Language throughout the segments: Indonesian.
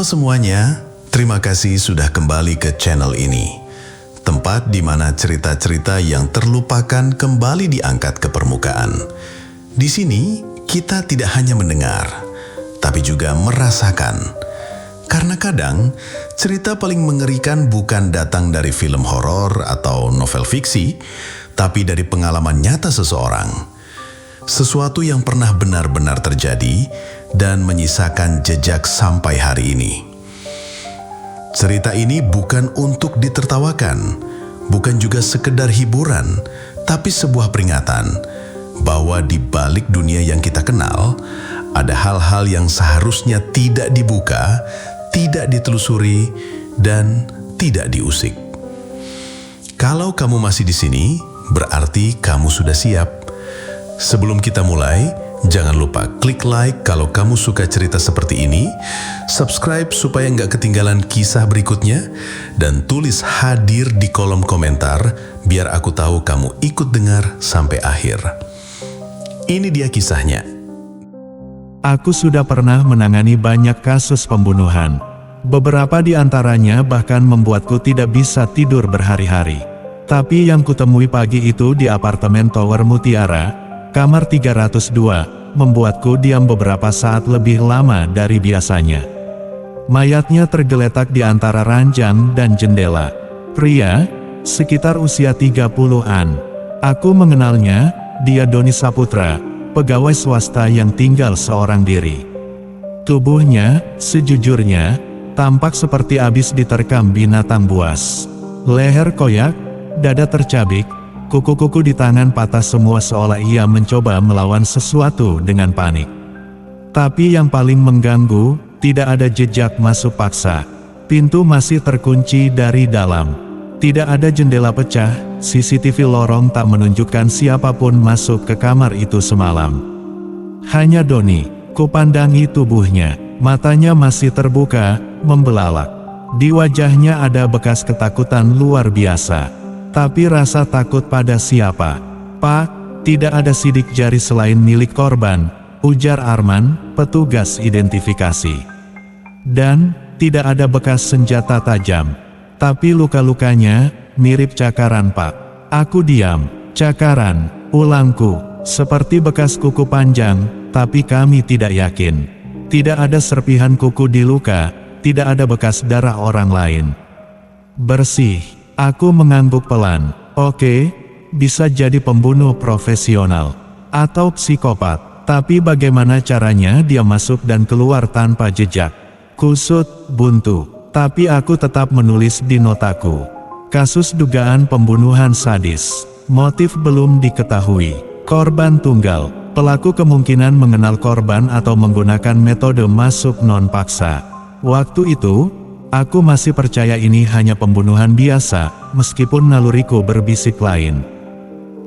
Halo semuanya, terima kasih sudah kembali ke channel ini. Tempat di mana cerita-cerita yang terlupakan kembali diangkat ke permukaan. Di sini, kita tidak hanya mendengar, tapi juga merasakan. Karena kadang, cerita paling mengerikan bukan datang dari film horor atau novel fiksi, tapi dari pengalaman nyata seseorang. Sesuatu yang pernah benar-benar terjadi dan menyisakan jejak sampai hari ini. Cerita ini bukan untuk ditertawakan, bukan juga sekedar hiburan, tapi sebuah peringatan bahwa di balik dunia yang kita kenal, ada hal-hal yang seharusnya tidak dibuka, tidak ditelusuri, dan tidak diusik. Kalau kamu masih di sini, berarti kamu sudah siap. Sebelum kita mulai, jangan lupa klik like kalau kamu suka cerita seperti ini, subscribe supaya nggak ketinggalan kisah berikutnya, dan tulis hadir di kolom komentar biar aku tahu kamu ikut dengar sampai akhir. Ini dia kisahnya. Aku sudah pernah menangani banyak kasus pembunuhan. Beberapa di antaranya bahkan membuatku tidak bisa tidur berhari-hari. Tapi yang kutemui pagi itu di apartemen Tower Mutiara, kamar 302, membuatku diam beberapa saat lebih lama dari biasanya. Mayatnya tergeletak di antara ranjang dan jendela. Pria, sekitar usia 30-an. Aku mengenalnya, dia Doni Saputra, pegawai swasta yang tinggal seorang diri. Tubuhnya, sejujurnya, tampak seperti habis diterkam binatang buas. Leher koyak, dada tercabik, kuku-kuku di tangan patah semua seolah ia mencoba melawan sesuatu dengan panik. Tapi yang paling mengganggu, tidak ada jejak masuk paksa. Pintu masih terkunci dari dalam. Tidak ada jendela pecah, CCTV lorong tak menunjukkan siapapun masuk ke kamar itu semalam. Hanya Doni, kupandangi tubuhnya, matanya masih terbuka, membelalak. Di wajahnya ada bekas ketakutan luar biasa. Tapi rasa takut pada siapa? Pak, tidak ada sidik jari selain milik korban, ujar Arman, petugas identifikasi. Dan, tidak ada bekas senjata tajam. Tapi luka-lukanya, mirip cakaran Pak. Aku diam. Cakaran, ulangku, seperti bekas kuku panjang, tapi kami tidak yakin. Tidak ada serpihan kuku di luka, tidak ada bekas darah orang lain. Bersih. Aku mengangguk pelan. Oke, bisa jadi pembunuh profesional. Atau psikopat. Tapi bagaimana caranya dia masuk dan keluar tanpa jejak? Kusut, buntu. Tapi aku tetap menulis di notaku. Kasus dugaan pembunuhan sadis. Motif belum diketahui. Korban tunggal. Pelaku kemungkinan mengenal korban atau menggunakan metode masuk non-paksa. Waktu itu, aku masih percaya ini hanya pembunuhan biasa, meskipun naluriku berbisik lain.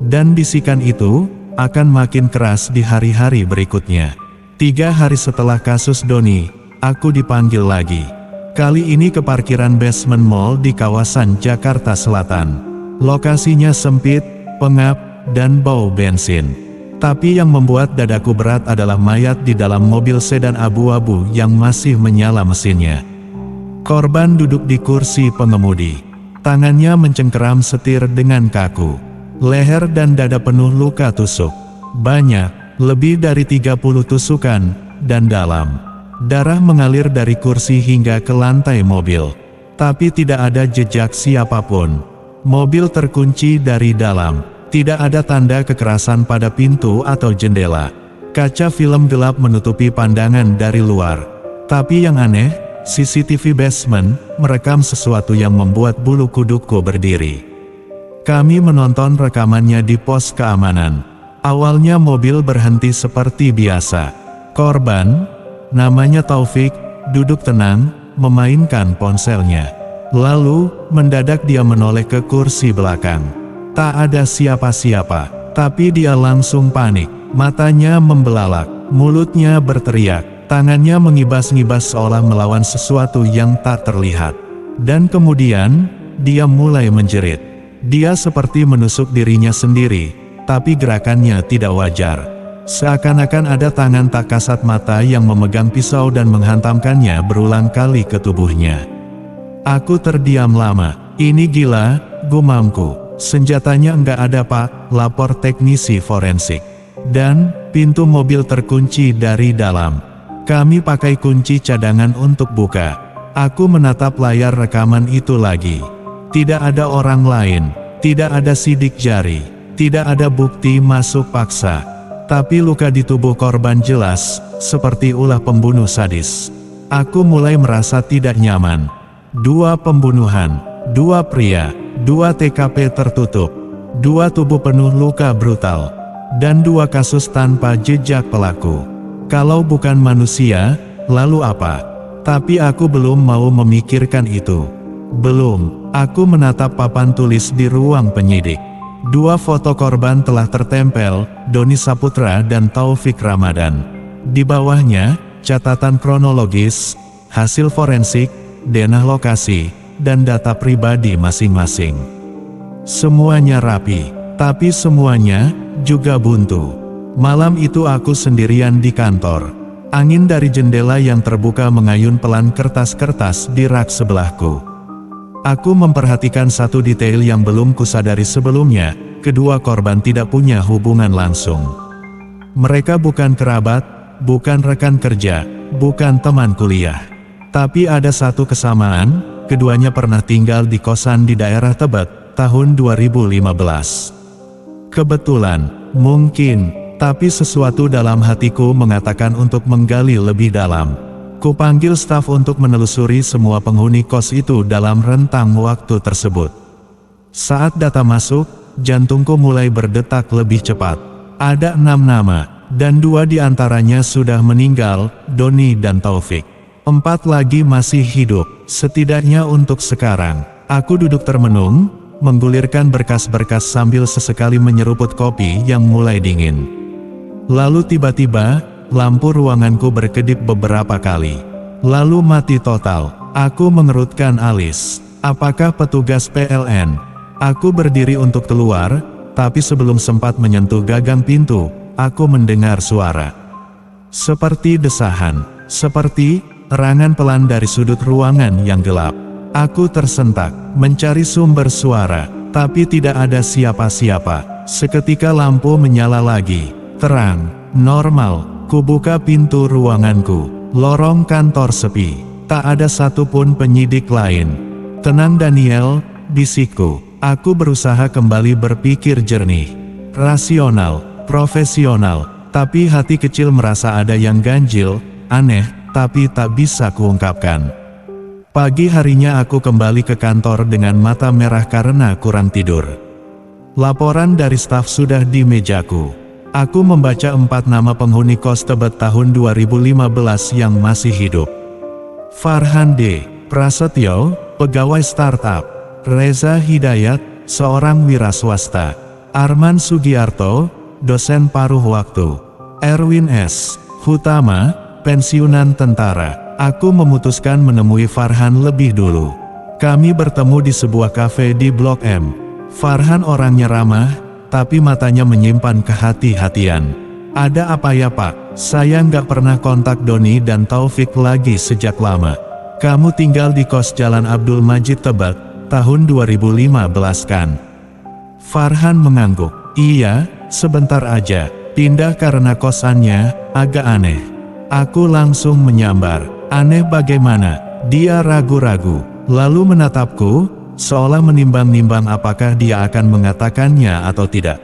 Dan bisikan itu, akan makin keras di hari-hari berikutnya. 3 hari setelah kasus Doni, aku dipanggil lagi. Kali ini ke parkiran basement mall di kawasan Jakarta Selatan. Lokasinya sempit, pengap, dan bau bensin. Tapi yang membuat dadaku berat adalah mayat di dalam mobil sedan abu-abu yang masih menyala mesinnya. Korban duduk di kursi pengemudi. Tangannya mencengkeram setir dengan kaku. Leher dan dada penuh luka tusuk. Banyak, lebih dari 30 tusukan, dan dalam. Darah mengalir dari kursi hingga ke lantai mobil. Tapi tidak ada jejak siapapun. Mobil terkunci dari dalam. Tidak ada tanda kekerasan pada pintu atau jendela. Kaca film gelap menutupi pandangan dari luar. Tapi yang aneh, CCTV basement merekam sesuatu yang membuat bulu kudukku berdiri. Kami menonton rekamannya di pos keamanan. Awalnya mobil berhenti seperti biasa. Korban, namanya Taufik, duduk tenang, memainkan ponselnya. Lalu, mendadak dia menoleh ke kursi belakang. Tak ada siapa-siapa, tapi dia langsung panik. Matanya membelalak, mulutnya berteriak, tangannya mengibas-ngibas seolah melawan sesuatu yang tak terlihat. Dan kemudian, dia mulai menjerit. Dia seperti menusuk dirinya sendiri, tapi gerakannya tidak wajar. Seakan-akan ada tangan tak kasat mata yang memegang pisau dan menghantamkannya berulang kali ke tubuhnya. Aku terdiam lama. Ini gila, gumamku. Senjatanya enggak ada pak, lapor teknisi forensik. Dan, pintu mobil terkunci dari dalam. Kami pakai kunci cadangan untuk buka. Aku menatap layar rekaman itu lagi. Tidak ada orang lain, tidak ada sidik jari, tidak ada bukti masuk paksa. Tapi luka di tubuh korban jelas, seperti ulah pembunuh sadis. Aku mulai merasa tidak nyaman. 2 pembunuhan, 2 pria, 2 TKP tertutup, 2 tubuh penuh luka brutal, dan 2 kasus tanpa jejak pelaku. Kalau bukan manusia, lalu apa? Tapi aku belum mau memikirkan itu. Belum, aku menatap papan tulis di ruang penyidik. 2 foto korban telah tertempel, Doni Saputra dan Taufik Ramadan. Di bawahnya, catatan kronologis, hasil forensik, denah lokasi, dan data pribadi masing-masing. Semuanya rapi, tapi semuanya juga buntu. Malam itu aku sendirian di kantor. Angin dari jendela yang terbuka mengayun pelan kertas-kertas di rak sebelahku. Aku memperhatikan satu detail yang belum kusadari sebelumnya, kedua korban tidak punya hubungan langsung. Mereka bukan kerabat, bukan rekan kerja, bukan teman kuliah. Tapi ada satu kesamaan, keduanya pernah tinggal di kosan di daerah Tebet, tahun 2015. Kebetulan, mungkin, tapi sesuatu dalam hatiku mengatakan untuk menggali lebih dalam. Kupanggil staf untuk menelusuri semua penghuni kos itu dalam rentang waktu tersebut. Saat data masuk, jantungku mulai berdetak lebih cepat. Ada 6 nama, dan 2 diantaranya sudah meninggal, Doni dan Taufik. 4 lagi masih hidup, setidaknya untuk sekarang. Aku duduk termenung, menggulirkan berkas-berkas sambil sesekali menyeruput kopi yang mulai dingin. Lalu tiba-tiba, lampu ruanganku berkedip beberapa kali. Lalu mati total. Aku mengerutkan alis. Apakah petugas PLN? Aku berdiri untuk keluar, tapi sebelum sempat menyentuh gagang pintu, aku mendengar suara. Seperti desahan, seperti erangan pelan dari sudut ruangan yang gelap. Aku tersentak, mencari sumber suara, tapi tidak ada siapa-siapa. Seketika lampu menyala lagi. Terang, normal. Kubuka pintu ruanganku. Lorong kantor sepi. Tak ada satupun penyidik lain. Tenang Daniel, bisikku. Aku berusaha kembali berpikir jernih. Rasional, profesional. Tapi hati kecil merasa ada yang ganjil, aneh, tapi tak bisa kuungkapkan. Pagi harinya aku kembali ke kantor dengan mata merah karena kurang tidur. Laporan dari staf sudah di mejaku. Aku membaca 4 nama penghuni kos Tebet tahun 2015 yang masih hidup. Farhan D. Prasetyo, pegawai startup. Reza Hidayat, seorang wira swasta. Arman Sugiarto, dosen paruh waktu. Erwin S. Hutama, pensiunan tentara. Aku memutuskan menemui Farhan lebih dulu. Kami bertemu di sebuah kafe di Blok M. Farhan orangnya ramah, tapi matanya menyimpan kehati-hatian. Ada apa ya pak? Saya nggak pernah kontak Doni dan Taufik lagi sejak lama. Kamu tinggal di kos Jalan Abdul Majid Tebet, tahun 2015 kan? Farhan mengangguk. Iya, sebentar aja. Pindah karena kosannya agak aneh. Aku langsung menyambar. Aneh bagaimana? Dia ragu-ragu, lalu menatapku, seolah menimbang-nimbang apakah dia akan mengatakannya atau tidak.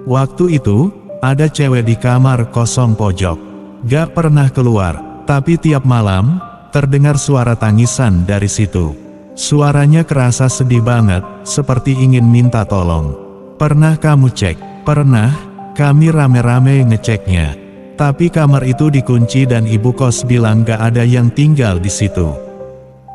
Waktu itu, ada cewek di kamar kosong pojok. Gak pernah keluar, tapi tiap malam, terdengar suara tangisan dari situ. Suaranya kerasa sedih banget, seperti ingin minta tolong. Pernah kamu cek? Pernah, kami rame-rame ngeceknya. Tapi kamar itu dikunci dan ibu kos bilang gak ada yang tinggal di situ.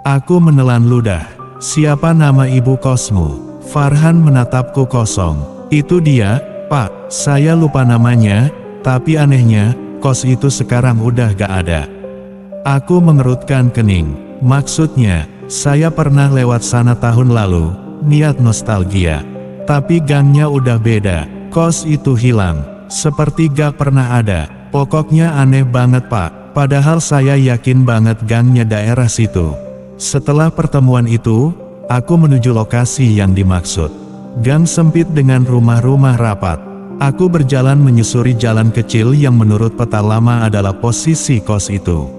Aku menelan ludah. Siapa nama ibu kosmu? Farhan menatapku kosong. Itu dia, pak, saya lupa namanya, tapi anehnya, kos itu sekarang udah gak ada. Aku mengerutkan kening. Maksudnya, saya pernah lewat sana tahun lalu, niat nostalgia. Tapi gangnya udah beda, kos itu hilang. seperti gak pernah ada. Pokoknya aneh banget Pak, padahal saya yakin banget gangnya daerah situ. Setelah pertemuan itu, aku menuju lokasi yang dimaksud. Gang sempit dengan rumah-rumah rapat. Aku berjalan menyusuri jalan kecil yang menurut peta lama adalah posisi kos itu.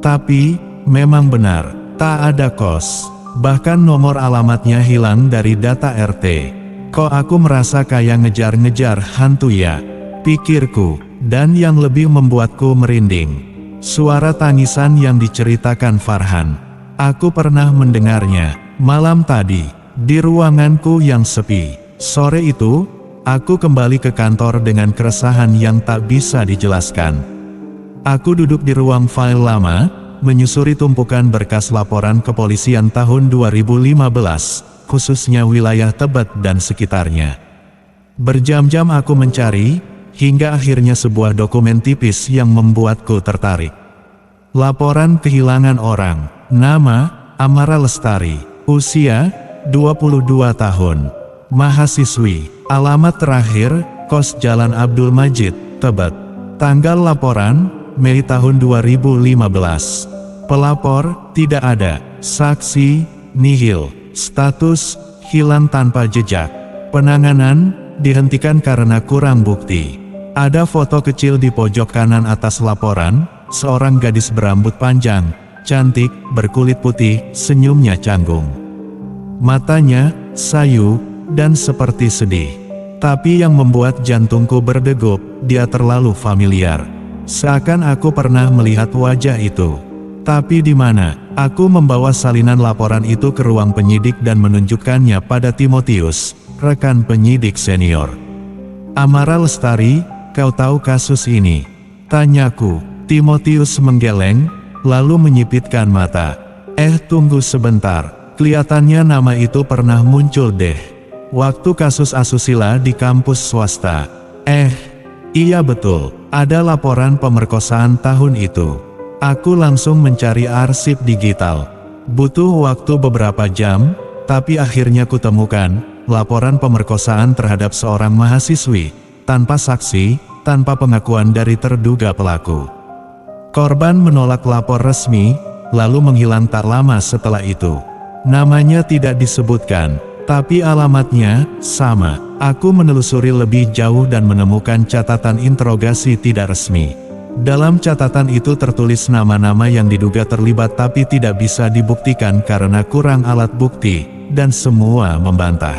Tapi, memang benar, tak ada kos. Bahkan nomor alamatnya hilang dari data RT. Kok aku merasa kayak ngejar-ngejar hantu ya? Pikirku, dan yang lebih membuatku merinding. Suara tangisan yang diceritakan Farhan. Aku pernah mendengarnya, malam tadi, di ruanganku yang sepi. Sore itu, aku kembali ke kantor dengan keresahan yang tak bisa dijelaskan. Aku duduk di ruang file lama, menyusuri tumpukan berkas laporan kepolisian tahun 2015, khususnya wilayah Tebet dan sekitarnya. Berjam-jam aku mencari, hingga akhirnya sebuah dokumen tipis yang membuatku tertarik. Laporan kehilangan orang, nama, Amara Lestari, usia, 22 tahun, mahasiswi, alamat terakhir, kos Jalan Abdul Majid, Tebet. Tanggal laporan, Mei tahun 2015. Pelapor, tidak ada. Saksi, nihil. Status, hilang tanpa jejak. Penanganan, dihentikan karena kurang bukti. Ada foto kecil di pojok kanan atas laporan, seorang gadis berambut panjang, cantik, berkulit putih, senyumnya canggung. Matanya, sayu, dan seperti sedih. Tapi yang membuat jantungku berdegup, dia terlalu familiar. Seakan aku pernah melihat wajah itu. Tapi di mana? Aku membawa salinan laporan itu ke ruang penyidik dan menunjukkannya pada Timotius, rekan penyidik senior. Amara Lestari, kau tahu kasus ini? Tanyaku. Timotius menggeleng, lalu menyipitkan mata. Tunggu sebentar. Kelihatannya nama itu pernah muncul deh. Waktu kasus asusila di kampus swasta. Iya betul, ada laporan pemerkosaan tahun itu. Aku langsung mencari arsip digital. Butuh waktu beberapa jam, tapi akhirnya kutemukan laporan pemerkosaan terhadap seorang mahasiswi, tanpa saksi, tanpa pengakuan dari terduga pelaku. Korban menolak lapor resmi, lalu menghilang tak lama setelah itu. Namanya tidak disebutkan, tapi alamatnya sama. Aku menelusuri lebih jauh dan menemukan catatan interogasi tidak resmi. Dalam catatan itu tertulis nama-nama yang diduga terlibat tapi tidak bisa dibuktikan karena kurang alat bukti, dan semua membantah.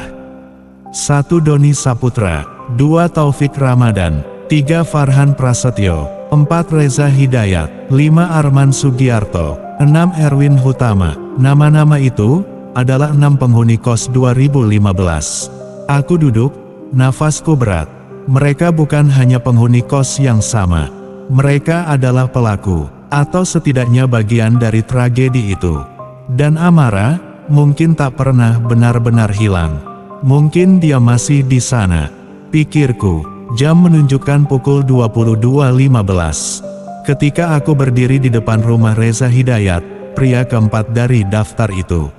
1 Doni Saputra, 2 Taufik Ramadan, 3 Farhan Prasetyo, 4 Reza Hidayat, 5 Arman Sugiarto, 6 Erwin Hutama. Nama-nama itu adalah 6 penghuni kos 2015. Aku duduk, nafasku berat. Mereka bukan hanya penghuni kos yang sama. Mereka adalah pelaku, atau setidaknya bagian dari tragedi itu. Dan Amara, mungkin tak pernah benar-benar hilang. Mungkin dia masih di sana. Pikirku, jam menunjukkan pukul 22.15. Ketika aku berdiri di depan rumah Reza Hidayat, pria keempat dari daftar itu.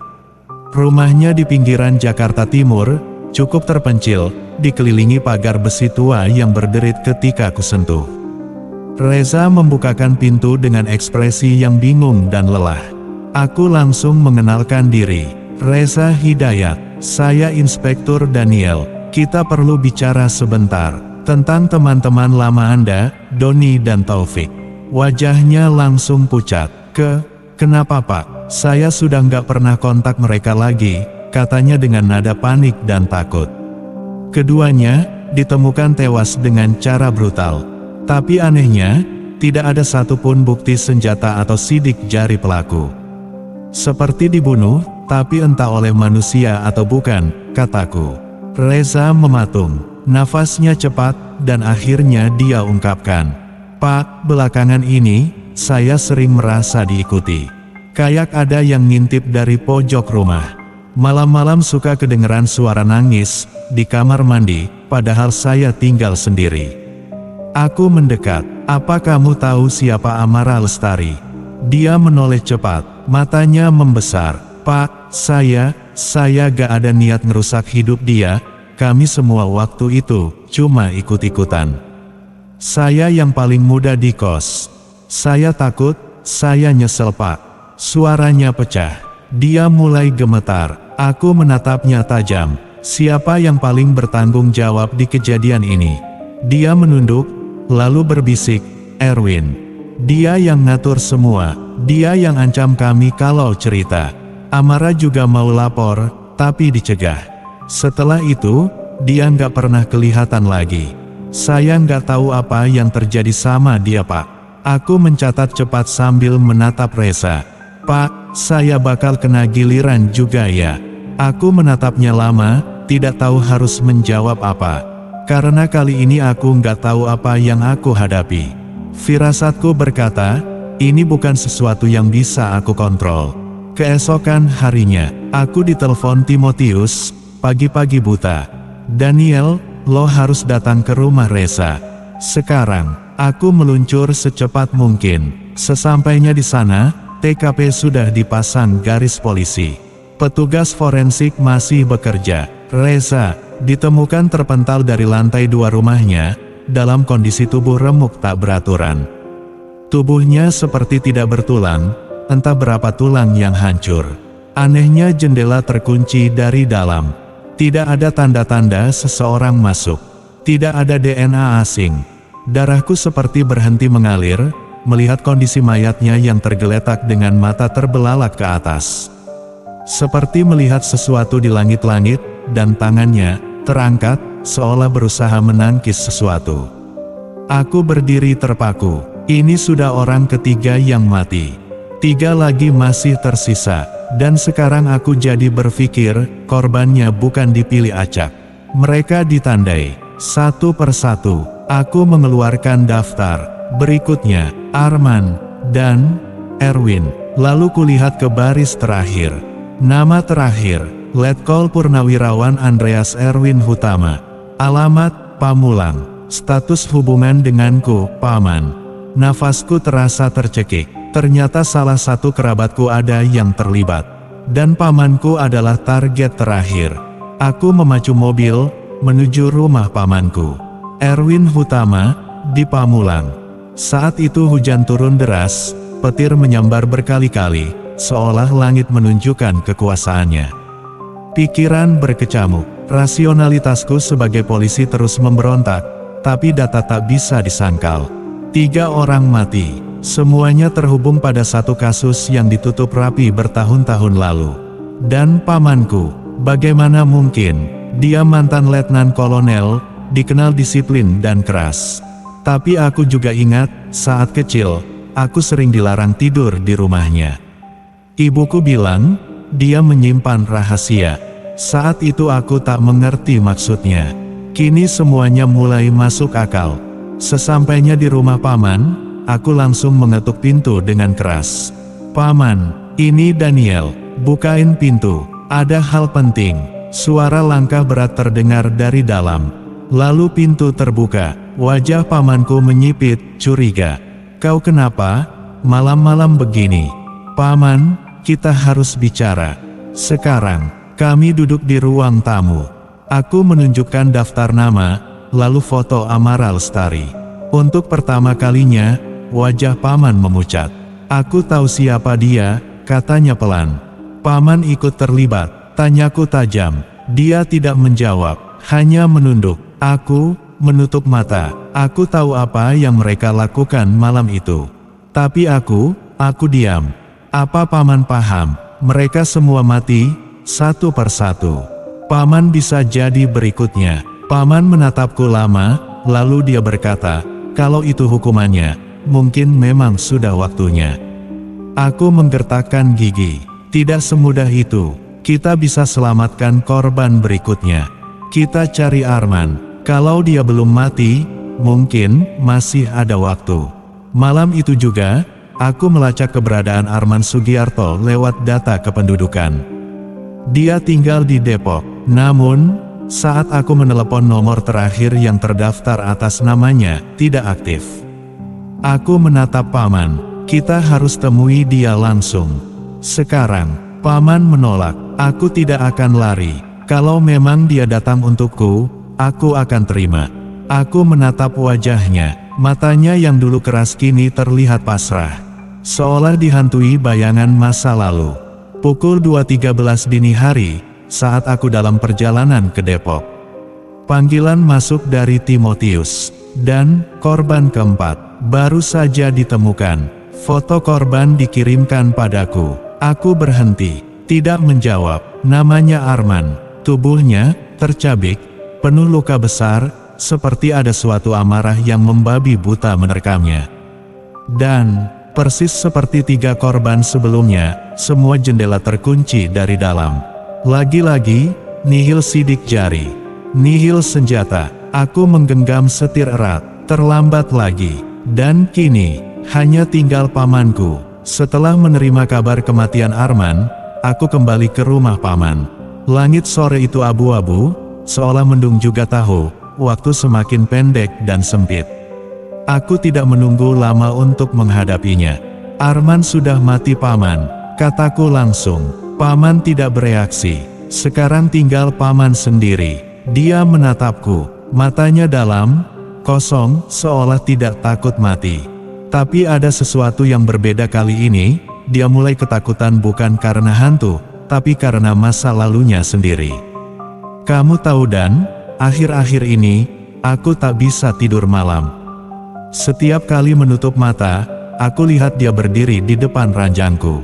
Rumahnya di pinggiran Jakarta Timur, cukup terpencil, dikelilingi pagar besi tua yang berderit ketika aku sentuh. Reza membukakan pintu dengan ekspresi yang bingung dan lelah. Aku langsung mengenalkan diri. Reza Hidayat, saya Inspektur Daniel. Kita perlu bicara sebentar tentang teman-teman lama Anda, Doni dan Taufik. Wajahnya langsung pucat. Kenapa Pak? Saya sudah nggak pernah kontak mereka lagi, katanya dengan nada panik dan takut. Keduanya ditemukan tewas dengan cara brutal. Tapi anehnya, tidak ada satupun bukti senjata atau sidik jari pelaku. Seperti dibunuh, tapi entah oleh manusia atau bukan, kataku. Reza mematung, nafasnya cepat, dan akhirnya dia ungkapkan, Pak, belakangan ini, saya sering merasa diikuti. Kayak ada yang ngintip dari pojok rumah. Malam-malam suka kedengeran suara nangis, di kamar mandi, padahal saya tinggal sendiri. Aku mendekat. Apa kamu tahu siapa Amara Lestari? Dia menoleh cepat, matanya membesar. Pak, saya gak ada niat ngerusak hidup dia, kami semua waktu itu cuma ikut-ikutan. Saya yang paling muda di kos. Saya takut, saya nyesel Pak. Suaranya pecah. Dia mulai gemetar. Aku menatapnya tajam. Siapa yang paling bertanggung jawab di kejadian ini? Dia menunduk, lalu berbisik, Erwin. Dia yang ngatur semua. Dia yang ancam kami kalau cerita. Amara juga mau lapor, tapi dicegah. Setelah itu, dia nggak pernah kelihatan lagi. Saya nggak tahu apa yang terjadi sama dia Pak. Aku mencatat cepat sambil menatap Reza. Pak, saya bakal kena giliran juga ya. Aku menatapnya lama, tidak tahu harus menjawab apa. Karena kali ini aku nggak tahu apa yang aku hadapi. Firasatku berkata, ini bukan sesuatu yang bisa aku kontrol. Keesokan harinya, aku ditelepon Timotius, pagi-pagi buta. Daniel, lo harus datang ke rumah Reza. Sekarang, aku meluncur secepat mungkin. Sesampainya di sana, TKP sudah dipasang garis polisi. Petugas forensik masih bekerja. Reza ditemukan terpental dari lantai 2 rumahnya, dalam kondisi tubuh remuk tak beraturan. Tubuhnya seperti tidak bertulang, entah berapa tulang yang hancur. Anehnya jendela terkunci dari dalam. Tidak ada tanda-tanda seseorang masuk. Tidak ada DNA asing. Darahku seperti berhenti mengalir, melihat kondisi mayatnya yang tergeletak dengan mata terbelalak ke atas. Seperti melihat sesuatu di langit-langit, dan tangannya terangkat, seolah berusaha menangkis sesuatu. Aku berdiri terpaku. Ini sudah orang ketiga yang mati. 3 lagi masih tersisa, dan sekarang aku jadi berpikir, korbannya bukan dipilih acak. Mereka ditandai, satu persatu. Aku mengeluarkan daftar. Berikutnya, Arman, dan Erwin. Lalu kulihat ke baris terakhir. Nama terakhir, Letkol Purnawirawan Andreas Erwin Hutama. Alamat, Pamulang. Status hubungan denganku, Paman. Nafasku terasa tercekik. Ternyata salah satu kerabatku ada yang terlibat. Dan pamanku adalah target terakhir. Aku memacu mobil, menuju rumah pamanku. Erwin Hutama, di Pamulang. Saat itu hujan turun deras, petir menyambar berkali-kali, seolah langit menunjukkan kekuasaannya. Pikiran berkecamuk, rasionalitasku sebagai polisi terus memberontak, tapi data tak bisa disangkal. 3 orang mati, semuanya terhubung pada satu kasus yang ditutup rapi bertahun-tahun lalu. Dan pamanku, bagaimana mungkin, dia mantan letnan kolonel, dikenal disiplin dan keras. Tapi aku juga ingat, saat kecil, aku sering dilarang tidur di rumahnya. Ibuku bilang, dia menyimpan rahasia. Saat itu aku tak mengerti maksudnya. Kini semuanya mulai masuk akal. Sesampainya di rumah paman, aku langsung mengetuk pintu dengan keras. Paman, ini Daniel, bukain pintu, ada hal penting. Suara langkah berat terdengar dari dalam. Lalu pintu terbuka, wajah pamanku menyipit, curiga. Kau kenapa? Malam-malam begini. Paman, kita harus bicara. Sekarang, kami duduk di ruang tamu. Aku menunjukkan daftar nama, lalu foto Amara Lestari. Untuk pertama kalinya, wajah paman memucat. Aku tahu siapa dia, katanya pelan. Paman ikut terlibat, tanyaku tajam. Dia tidak menjawab, hanya menunduk. Aku menutup mata. Aku tahu apa yang mereka lakukan malam itu. Tapi aku diam. Apa paman paham? Mereka semua mati, satu persatu. Paman bisa jadi berikutnya. Paman menatapku lama, lalu dia berkata, kalau itu hukumannya, mungkin memang sudah waktunya. Aku menggertakkan gigi. Tidak semudah itu. Kita bisa selamatkan korban berikutnya. Kita cari Arman. Kalau dia belum mati, mungkin masih ada waktu. Malam itu juga, aku melacak keberadaan Arman Sugiarto lewat data kependudukan. Dia tinggal di Depok. Namun, saat aku menelepon nomor terakhir yang terdaftar atas namanya, tidak aktif. Aku menatap paman. Kita harus temui dia langsung. Sekarang, paman menolak. Aku tidak akan lari. Kalau memang dia datang untukku, aku akan terima. Aku menatap wajahnya, matanya yang dulu keras kini terlihat pasrah. Seolah dihantui bayangan masa lalu. Pukul 2.13 dini hari, saat aku dalam perjalanan ke Depok. Panggilan masuk dari Timotius. Dan, korban keempat, baru saja ditemukan. Foto korban dikirimkan padaku. Aku berhenti, tidak menjawab. Namanya Arman. Tubuhnya, tercabik, penuh luka besar, seperti ada suatu amarah yang membabi buta menerkamnya. Dan, persis seperti 3 korban sebelumnya, semua jendela terkunci dari dalam. Lagi-lagi, nihil sidik jari, nihil senjata. Aku menggenggam setir erat, terlambat lagi. Dan kini, hanya tinggal pamanku. Setelah menerima kabar kematian Arman, aku kembali ke rumah paman. Langit sore itu abu-abu, seolah mendung juga tahu. Waktu semakin pendek dan sempit. Aku tidak menunggu lama untuk menghadapinya. Arman sudah mati paman, kataku langsung. Paman tidak bereaksi. Sekarang tinggal paman sendiri. Dia menatapku, matanya dalam, kosong, seolah tidak takut mati. Tapi ada sesuatu yang berbeda kali ini. Dia mulai ketakutan bukan karena hantu, tapi karena masa lalunya sendiri. Kamu tahu Dan, akhir-akhir ini, aku tak bisa tidur malam. Setiap kali menutup mata, aku lihat dia berdiri di depan ranjangku.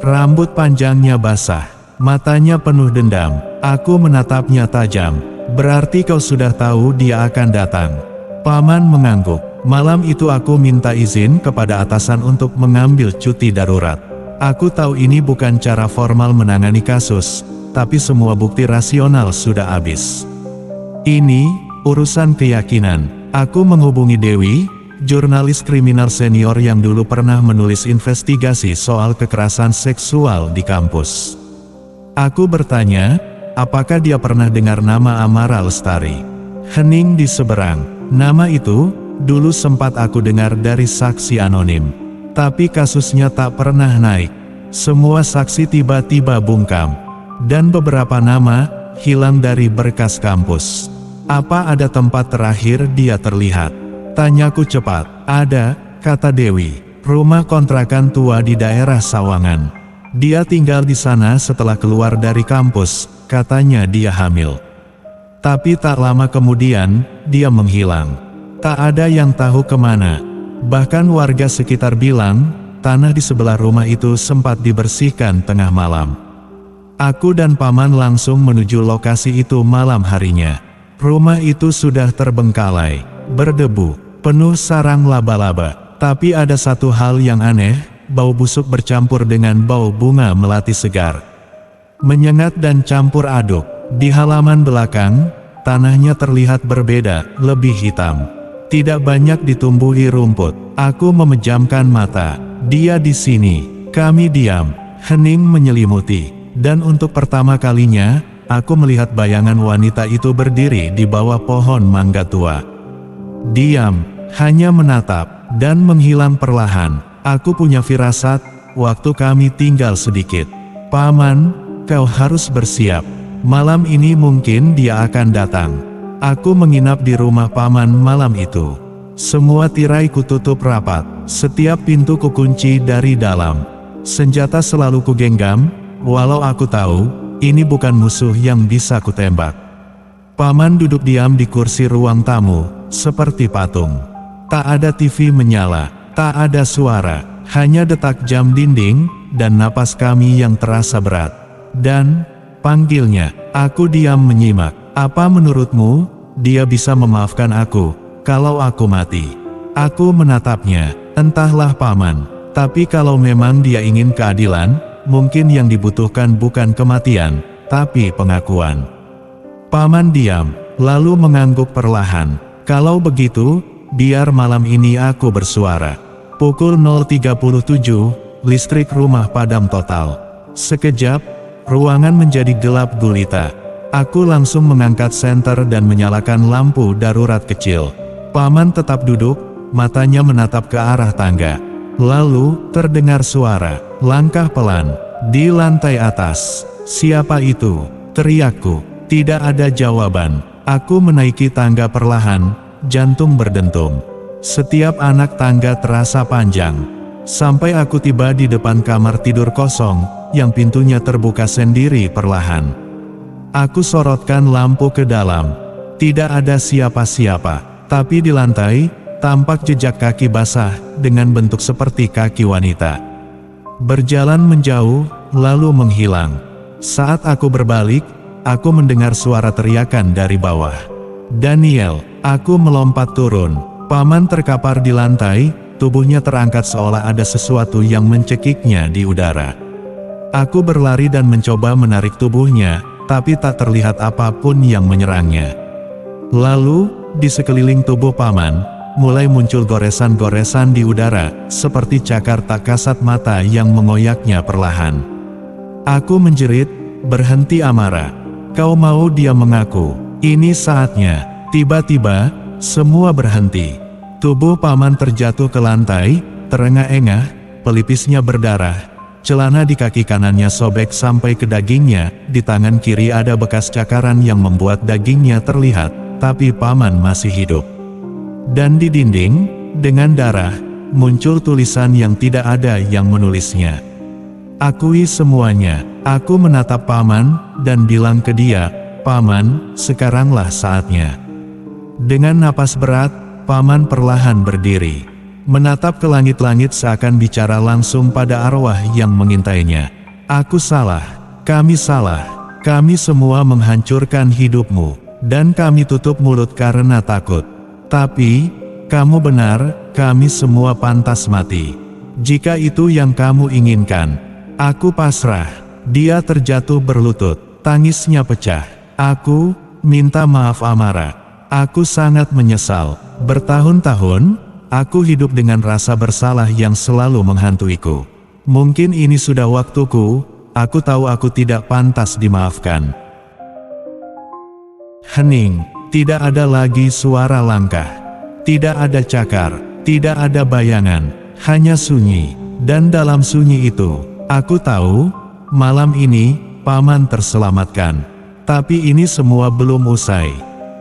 Rambut panjangnya basah, matanya penuh dendam. Aku menatapnya tajam. Berarti kau sudah tahu dia akan datang. Paman mengangguk. Malam itu aku minta izin kepada atasan untuk mengambil cuti darurat. Aku tahu ini bukan cara formal menangani kasus, tapi semua bukti rasional sudah habis. Ini, urusan keyakinan. Aku menghubungi Dewi, jurnalis kriminal senior yang dulu pernah menulis investigasi soal kekerasan seksual di kampus. Aku bertanya, apakah dia pernah dengar nama Amara Lestari? Hening di seberang. Nama itu, dulu sempat aku dengar dari saksi anonim. Tapi kasusnya tak pernah naik. Semua saksi tiba-tiba bungkam. Dan beberapa nama, hilang dari berkas kampus. Apa ada tempat terakhir dia terlihat? Tanyaku cepat. Ada, kata Dewi. Rumah kontrakan tua di daerah Sawangan. Dia tinggal di sana setelah keluar dari kampus, katanya dia hamil. Tapi tak lama kemudian, dia menghilang. Tak ada yang tahu kemana. Bahkan warga sekitar bilang, tanah di sebelah rumah itu sempat dibersihkan tengah malam. Aku dan paman langsung menuju lokasi itu malam harinya. Rumah itu sudah terbengkalai, berdebu, penuh sarang laba-laba. Tapi ada satu hal yang aneh, bau busuk bercampur dengan bau bunga melati segar. Menyengat dan campur aduk. Di halaman belakang, tanahnya terlihat berbeda, lebih hitam. Tidak banyak ditumbuhi rumput. Aku memejamkan mata. Dia di sini. Kami diam. Hening menyelimuti. Dan untuk pertama kalinya, aku melihat bayangan wanita itu berdiri di bawah pohon mangga tua. Diam, hanya menatap, dan menghilang perlahan. Aku punya firasat, waktu kami tinggal sedikit. Paman, kau harus bersiap. Malam ini mungkin dia akan datang. Aku menginap di rumah paman malam itu. Semua tirai kututup rapat, setiap pintu kukunci dari dalam. Senjata selalu kugenggam, walau aku tahu, ini bukan musuh yang bisa kutembak. Paman duduk diam di kursi ruang tamu, seperti patung. Tak ada TV menyala, tak ada suara, hanya detak jam dinding, dan napas kami yang terasa berat. Dan, panggilnya, aku diam menyimak. Apa menurutmu, dia bisa memaafkan aku, kalau aku mati? Aku menatapnya, entahlah paman, tapi kalau memang dia ingin keadilan, mungkin yang dibutuhkan bukan kematian, tapi pengakuan. Paman diam, lalu mengangguk perlahan. Kalau begitu, biar malam ini aku bersuara. Pukul 0.37, listrik rumah padam total. Sekejap, ruangan menjadi gelap gulita. Aku langsung mengangkat senter dan menyalakan lampu darurat kecil. Paman tetap duduk, matanya menatap ke arah tangga. Lalu, terdengar suara, langkah pelan, di lantai atas. Siapa itu? Teriakku. Tidak ada jawaban. Aku menaiki tangga perlahan, jantung berdentum. Setiap anak tangga terasa panjang. Sampai aku tiba di depan kamar tidur kosong, yang pintunya terbuka sendiri perlahan. Aku sorotkan lampu ke dalam. Tidak ada siapa-siapa. Tapi di lantai, tampak jejak kaki basah, dengan bentuk seperti kaki wanita. Berjalan menjauh, lalu menghilang. Saat aku berbalik, aku mendengar suara teriakan dari bawah. Daniel, aku melompat turun. Paman terkapar di lantai, tubuhnya terangkat seolah ada sesuatu yang mencekiknya di udara. Aku berlari dan mencoba menarik tubuhnya, tapi tak terlihat apapun yang menyerangnya. Lalu, di sekeliling tubuh paman, mulai muncul goresan-goresan di udara, seperti cakar tak kasat mata yang mengoyaknya perlahan. Aku menjerit, "Berhenti Amara. Kau mau dia mengaku. Ini saatnya." Tiba-tiba, semua berhenti. Tubuh paman terjatuh ke lantai, terengah-engah, pelipisnya berdarah. Celana di kaki kanannya sobek sampai ke dagingnya, di tangan kiri ada bekas cakaran yang membuat dagingnya terlihat, tapi paman masih hidup. Dan di dinding, dengan darah, muncul tulisan yang tidak ada yang menulisnya. "Akui semuanya." Aku menatap paman, dan bilang ke dia, "Paman, sekaranglah saatnya." Dengan napas berat, paman perlahan berdiri. Menatap ke langit-langit seakan bicara langsung pada arwah yang mengintainya. "Aku salah. Kami salah. Kami semua menghancurkan hidupmu. Dan kami tutup mulut karena takut. Tapi, kamu benar, kami semua pantas mati. Jika itu yang kamu inginkan, aku pasrah." Dia terjatuh berlutut, tangisnya pecah. "Aku minta maaf Amara. Aku sangat menyesal. Bertahun-tahun, aku hidup dengan rasa bersalah yang selalu menghantuiku. Mungkin ini sudah waktuku, aku tahu aku tidak pantas dimaafkan." Hening, tidak ada lagi suara langkah. Tidak ada cakar, tidak ada bayangan, hanya sunyi. Dan dalam sunyi itu, aku tahu, malam ini, paman terselamatkan. Tapi ini semua belum usai.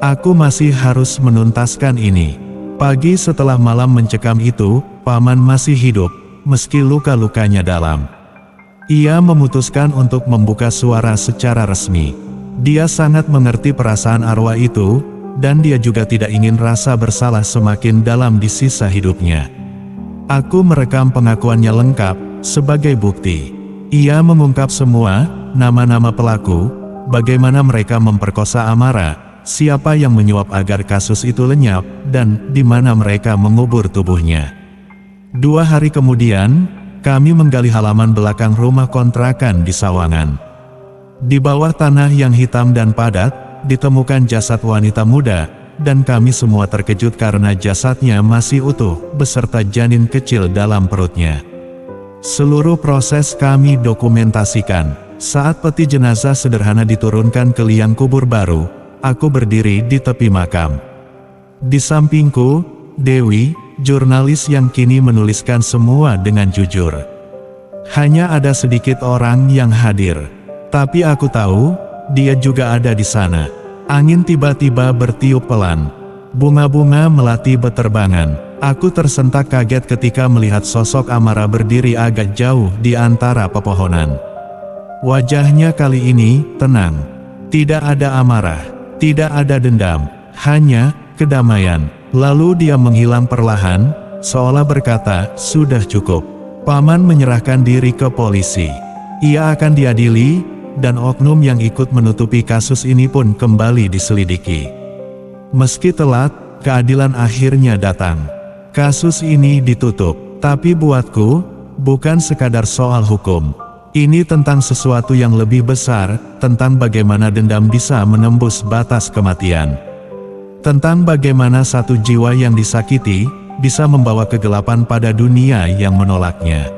Aku masih harus menuntaskan ini. Pagi setelah malam mencekam itu, paman masih hidup, meski luka-lukanya dalam. Ia memutuskan untuk membuka suara secara resmi. Dia sangat mengerti perasaan arwah itu, dan dia juga tidak ingin rasa bersalah semakin dalam di sisa hidupnya. Aku merekam pengakuannya lengkap, sebagai bukti. Ia mengungkap semua, nama-nama pelaku, bagaimana mereka memperkosa Amara, siapa yang menyuap agar kasus itu lenyap, dan di mana mereka mengubur tubuhnya. 2 hari kemudian, kami menggali halaman belakang rumah kontrakan di Sawangan. Di bawah tanah yang hitam dan padat, ditemukan jasad wanita muda, dan kami semua terkejut karena jasadnya masih utuh, beserta janin kecil dalam perutnya. Seluruh proses kami dokumentasikan. Saat peti jenazah sederhana diturunkan ke liang kubur baru, aku berdiri di tepi makam. Di sampingku, Dewi, jurnalis yang kini menuliskan semua dengan jujur. Hanya ada sedikit orang yang hadir. Tapi aku tahu, dia juga ada di sana. Angin tiba-tiba bertiup pelan. Bunga-bunga melati beterbangan. Aku tersentak kaget ketika melihat sosok Amara berdiri agak jauh di antara pepohonan. Wajahnya kali ini tenang. Tidak ada amarah, tidak ada dendam, hanya kedamaian. Lalu dia menghilang perlahan, seolah berkata, "Sudah cukup." Paman menyerahkan diri ke polisi. Ia akan diadili, dan oknum yang ikut menutupi kasus ini pun kembali diselidiki. Meski telat, keadilan akhirnya datang. Kasus ini ditutup, tapi buatku, bukan sekadar soal hukum. Ini tentang sesuatu yang lebih besar, tentang bagaimana dendam bisa menembus batas kematian. Tentang bagaimana satu jiwa yang disakiti, bisa membawa kegelapan pada dunia yang menolaknya.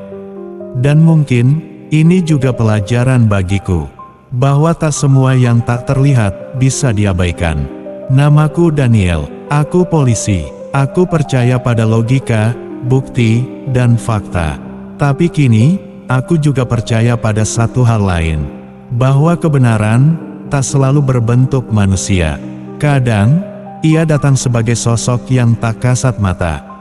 Dan mungkin, ini juga pelajaran bagiku, bahwa tak semua yang tak terlihat, bisa diabaikan. Namaku Daniel, aku polisi. Aku percaya pada logika, bukti, dan fakta. Tapi kini, aku juga percaya pada satu hal lain. Bahwa kebenaran, tak selalu berbentuk manusia. Kadang, ia datang sebagai sosok yang tak kasat mata.